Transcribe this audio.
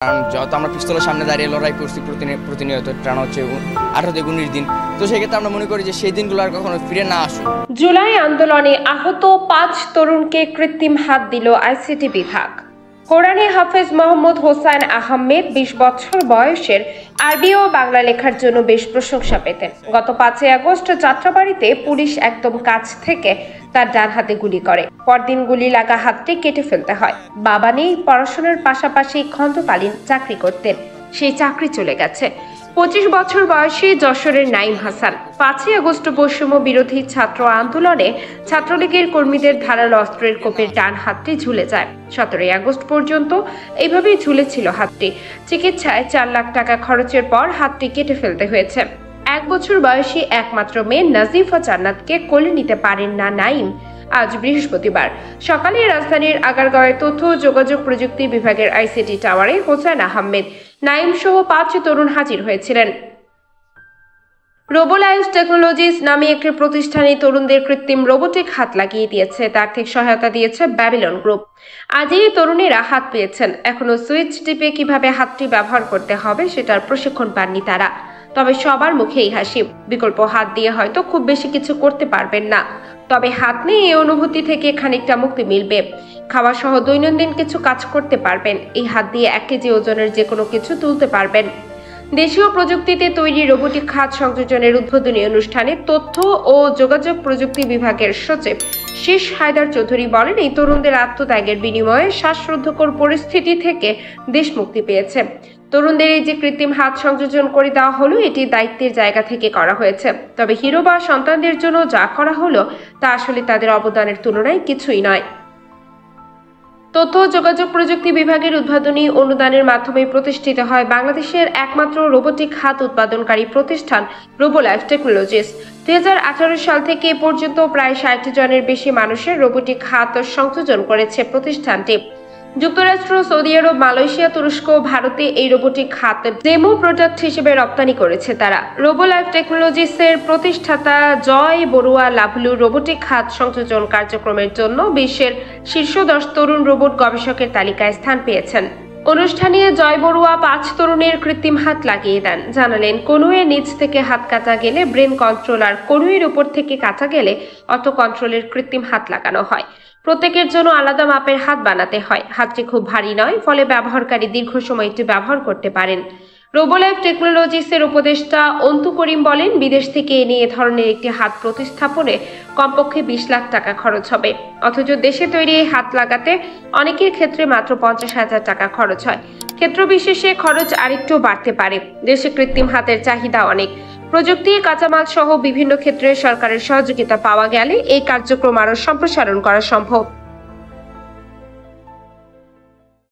কারণ যত আমরা পিস্তলের সামনে দাঁড়িয়ে লড়াই করছি প্রতিনিয়ত, টানা হচ্ছে 18 থেকে 19 দিন। তো সেক্ষেত্রে আমরা মনে করি যে সেই দিনগুলো আর কখনো ফিরে না আসুক। জুলাই আন্দোলনে আহত 5 তরুণকে কৃত্রিম হাত দিল আইসিটি বিভাগ। কোরআনে হাফেজ মোহাম্মদ হোসাইন আহমেদ 20 বছর বয়সের আরবি ও বাংলা লেখার জন্য বেশ প্রশংসা পেতেন। গত 5 আগস্ট যাত্রাবাড়িতে পুলিশ একদম কাছ থেকে তার ডান হাতে গুলি করে। পরদিন গুলি লাগা হাতটি কেটে ফেলতে হয়। বাবা নেই, পড়াশোনার পাশাপাশি খণ্ডকালীন চাকরি করতেন, সেই চাকরি চলে গেছে। 25 বছর বয়সী যশোরের নাইম হাসান 5 আগস্ট বৈষম্য বিরোধী ছাত্র আন্দোলনে ছাত্রলীগের কর্মীদের ধারালো অস্ত্রের কোপের ডান হাতটি ঝুলে যায়। 17 আগস্ট পর্যন্ত এইভাবেই ঝুলেছিল হাতটি। চিকিৎসায় 4 লাখ টাকা খরচের পর হাতটি কেটে ফেলতে হয়েছে। 1 বছর বয়সী একমাত্র মেয়ে নাজিফা জান্নাতকে কোলে নিতে পারেন না নাইম। আজ বৃহস্পতিবার সকালে রাজধানীর আগারগাঁওয়ে তথ্য ও যোগাযোগ প্রযুক্তি বিভাগের আইসিটি টাওয়ারে হোসেন আহমেদ, নাইম সহ 5 তরুণ হাজির হয়েছিলেন। রোবোলাইফ টেকনোলজিস নামে একটি প্রতিষ্ঠানে তরুণদের কৃত্রিম রোবোটিক হাত লাগিয়ে দিয়েছে। আর্থিক সহায়তা দিয়েছে ব্যাবিলন গ্রুপ। আজই তরুণেরা হাত পেয়েছেন। এখনো সুইচ টিপে কিভাবে হাতটি ব্যবহার করতে হবে সেটার প্রশিক্ষণ পাননি তারা। তবে সবার মুখেই হাসি। বিকল্প হাত দিয়ে হয়তো খুব বেশি কিছু করতে পারবেন না, তবে হাত নিয়ে এই অনুভূতি থেকে খানিকটা মুক্তি মিলবে। খাওয়া সহ দৈনন্দিন কিছু কাজ করতে পারবেন। এই হাত দিয়ে 1 কেজি ওজনের যে কোনো কিছু তুলতে পারবেন। দেশীয় প্রযুক্তিতে তৈরি রোবোটিক হাত সংযোজনের উদ্বোধনী অনুষ্ঠানে তথ্য ও যোগাযোগ প্রযুক্তি বিভাগের সচিব শীষ হায়দার চৌধুরী বলেন, এই তরুণদের আত্মত্যাগের বিনিময়ে শ্বাসরুদ্ধকর পরিস্থিতি থেকে দেশ মুক্তি পেয়েছে। তরুণদের এই যে কৃত্রিম হাত সংযোজন করে দেওয়া হলো, এটি দায়িত্বের জায়গা থেকে করা হয়েছে। তবে হিরো বা সন্তানদের জন্য যা করা হলো তা আসলে তাদের অবদানের তুলনায় কিছুই নয়। তথ্য ও যোগাযোগ প্রযুক্তি বিভাগের উদ্বোধনী অনুদানের মাধ্যমে প্রতিষ্ঠিত হয় বাংলাদেশের একমাত্র রোবোটিক হাত উৎপাদনকারী প্রতিষ্ঠান রোবোলাইফ টেকনোলজিস। 2018 সাল থেকে এ পর্যন্ত প্রায় 60 জনের বেশি মানুষের রোবোটিক হাত সংযোজন করেছে প্রতিষ্ঠানটি। যুক্তরাষ্ট্র, সৌদি আরব, মালয়েশিয়া, তুরস্ক ও ভারতে এই রোবোটিক হাত ডেমো প্রোডাক্ট হিসেবে রপ্তানি করেছে তারা। রোবোলাইফ টেকনোলজিসের প্রতিষ্ঠাতা জয় বড়ুয়া লাভলু রোবোটিক হাত সংযোজন কার্যক্রমের জন্য বিশ্বের শীর্ষ 10 তরুণ রোবট গবেষকের তালিকায় স্থান পেয়েছেন। অনুষ্ঠানে জয় বড়ুয়া 5 তরুণের কৃত্রিম হাত লাগিয়ে দেন। জানালেন, কনুয়ের নিচ থেকে হাত কাটা গেলে ব্রেন কন্ট্রোল আর কনুয়ের উপর থেকে কাটা গেলে অটো কন্ট্রোলের কৃত্রিম হাত লাগানো হয়। প্রত্যেকের জন্য আলাদা মাপের হাত বানাতে হয়। হাতটি খুব ভারী নয়, ফলে ব্যবহারকারী দীর্ঘ সময় এটি ব্যবহার করতে পারেন। রোবোলাইফ টেকনোলজিসের উপদেষ্টা অন্তু করিম বলেন, বিদেশ থেকে এনে এ ধরনের একটি হাত প্রতিস্থাপনে কমপক্ষে 20 লাখ টাকা খরচ হবে। অথচ দেশে তৈরি এই হাত লাগাতে অনেকের ক্ষেত্রে মাত্র 50,000 টাকা খরচ হয়। ক্ষেত্র বিশেষে খরচ আরেকটু বাড়তে পারে। দেশে কৃত্রিম হাতের চাহিদা অনেক। প্রযুক্তি, কাঁচামাল সহ বিভিন্ন ক্ষেত্রে সরকারের সহযোগিতা পাওয়া গেলে এই কার্যক্রম আরও সম্প্রসারণ করা সম্ভব।